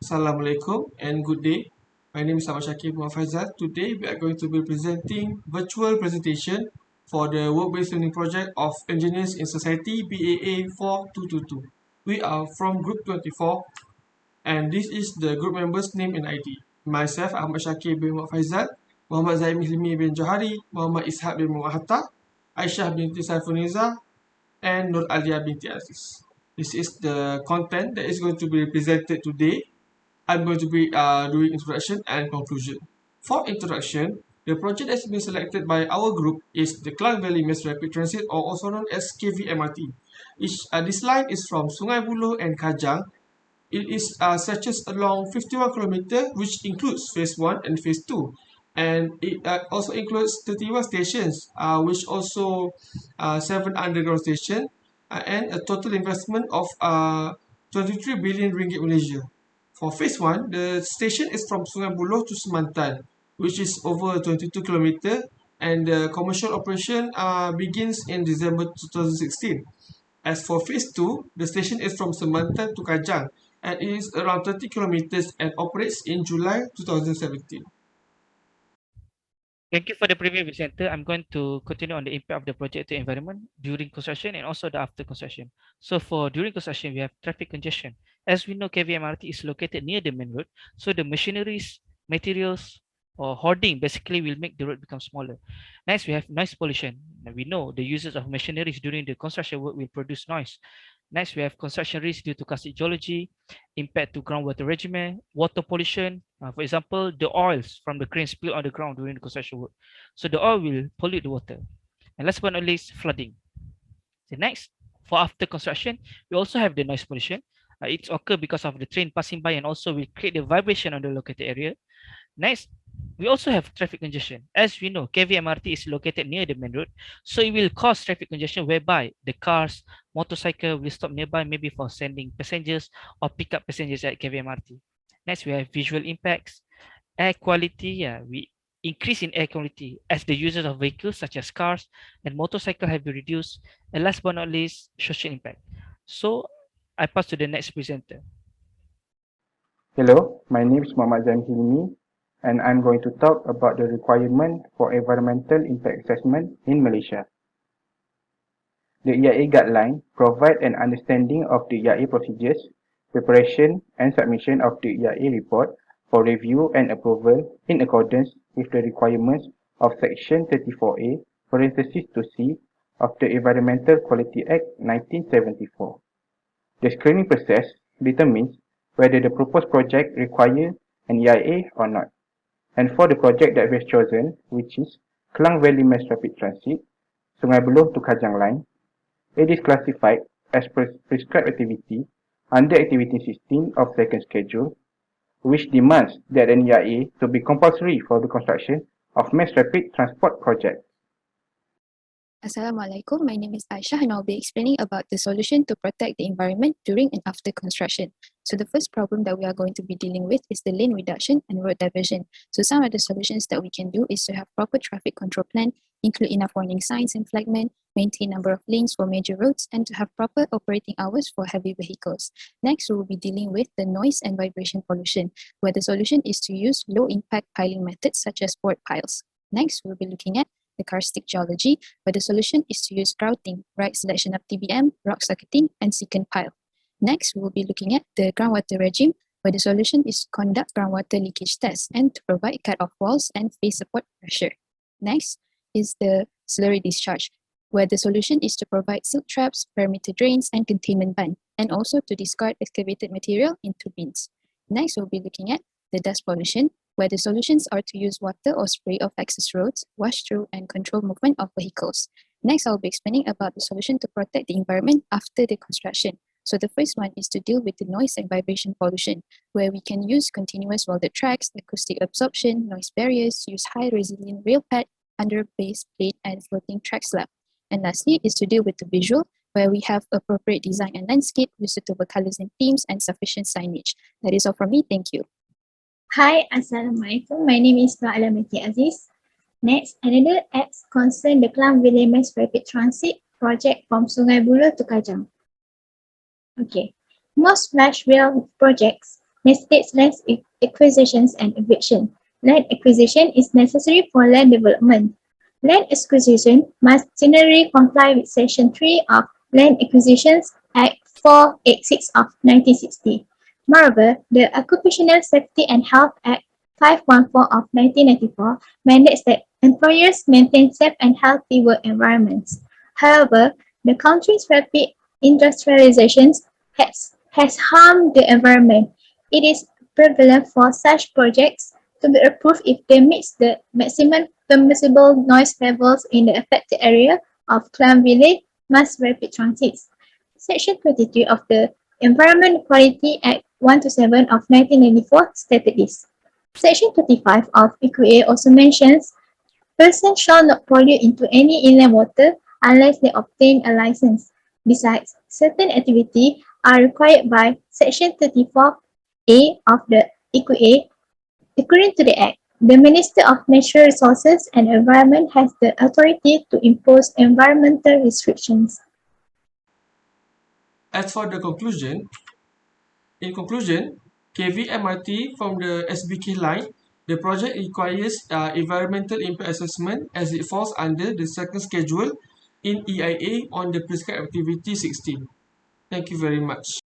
Assalamualaikum and good day. My name is Ahmad Shakib Muhammad Faizal. Today we are going to be presenting virtual presentation for the work-based learning project of Engineers in Society BAA 4222. We are from Group 24 and this is the group members' name and ID. Myself, Ahmad Shakib bin Muhammad Faizal, Muhammad Zaim Hilmi bin Johari, Muhammad Ishaq bin Muhammad Hatta, Aisyah binti Saifuniza, and Nur Alia binti Aziz. This is the content that is going to be presented today. I'm going to be doing introduction and conclusion. For introduction, the project that's been selected by our group is the Klang Valley Mass Rapid Transit, or also known as KVMRT. This line is from Sungai Buloh and Kajang. It is stretches along 51 km, which includes phase 1 and phase 2. And it also includes 31 stations, which also 7 underground stations, and a total investment of 23 billion ringgit Malaysia. For phase 1, the station is from Sungai Buloh to Semantan, which is over 22 km, and the commercial operation begins in December 2016. As for phase 2, the station is from Semantan to Kajang, and it is around 30 kilometers and operates in July 2017. Thank you for the preview, presenter. I'm going to continue on the impact of the project to environment during construction and also the after construction. So for during construction, we have traffic congestion. As we know, KVMRT is located near the main road, so the machineries, materials, or hoarding basically will make the road become smaller. Next, we have noise pollution. And we know the users of machineries during the construction work will produce noise. Next, we have construction risk due to karst geology, impact to groundwater regime, water pollution. For example, the oils from the crane spill on the ground during the construction work. So the oil will pollute the water. And last but not least, flooding. The next, for after construction, we also have the noise pollution. It's occur because of the train passing by and also will create the vibration on the located area. Next, we also have traffic congestion. As we know, KVMRT is located near the main road, so it will cause traffic congestion whereby the cars, motorcycle will stop nearby, maybe for sending passengers or pick up passengers at KVMRT. Next, we have visual impacts, air quality. We increase in air quality as the users of vehicles such as cars and motorcycle have been reduced. And last but not least, social impact. So I pass to the next presenter. Hello, my name is Muhammad Zaim Hilmi, and I'm going to talk about the requirement for environmental impact assessment in Malaysia. The EIA guideline provide an understanding of the EIA procedures, preparation and submission of the EIA report for review and approval in accordance with the requirements of Section 34A, parenthesis 2C of the Environmental Quality Act 1974. The screening process determines whether the proposed project requires an EIA or not. And for the project that we have chosen, which is Klang Valley Mass Rapid Transit, Sungai Buloh to Kajang Line, it is classified as prescribed activity under Activity 16 of Second Schedule, which demands that an EIA to be compulsory for the construction of mass rapid transport projects. Assalamualaikum, my name is Aisyah and I'll be explaining about the solution to protect the environment during and after construction. So the first problem that we are going to be dealing with is the lane reduction and road diversion. So some of the solutions that we can do is to have proper traffic control plan, include enough warning signs and flagmen, maintain number of lanes for major roads, and to have proper operating hours for heavy vehicles. Next, we will be dealing with the noise and vibration pollution, where the solution is to use low impact piling methods such as board piles. Next, we'll be looking at the karstic geology, where the solution is to use grouting, right selection of TBM, rock sucketing, and secant pile. Next, we will be looking at the groundwater regime, where the solution is to conduct groundwater leakage tests and to provide cut-off walls and face support pressure. Next is the slurry discharge, where the solution is to provide silt traps, perimeter drains, and containment band, and also to discard excavated material into bins. Next, we'll be looking at the dust pollution, where the solutions are to use water or spray off access roads, wash through and control movement of vehicles. Next, I'll be explaining about the solution to protect the environment after the construction. So the first one is to deal with the noise and vibration pollution, where we can use continuous welded tracks, acoustic absorption, noise barriers, use high resilient rail pad, under base plate, and floating track slab. And lastly is to deal with the visual, where we have appropriate design and landscape with suitable colors and themes and sufficient signage. That is all from me. Thank you. Hi, Assalamualaikum. My name is Nur Alia binti Aziz. Next, another acts concern the Klang Valley Mass Rapid Transit project from Sungai Buloh to Kajang. Okay, most flash rail projects necessitates land acquisitions and eviction. Land acquisition is necessary for land development. Land acquisition must generally comply with Section 3 of Land Acquisitions Act 486 of 1960. Moreover, the Occupational Safety and Health Act 514 of 1994 mandates that employers maintain safe and healthy work environments. However, the country's rapid industrialization has harmed the environment. It is prevalent for such projects to be approved if they meet the maximum permissible noise levels in the affected area of Klang Village Mass Rapid Transit. Section 23 of the Environment Quality Act 127 of 1994 stated this. Section 25 of EQA also mentions persons shall not pollute into any inland water unless they obtain a license. Besides, certain activities are required by Section 34A of the EQA. According to the Act, the Minister of Natural Resources and Environment has the authority to impose environmental restrictions. As for the conclusion, in conclusion, KVMRT from the SBK line, the project requires environmental impact assessment as it falls under the second schedule in EIA on the prescribed activity 16. Thank you very much.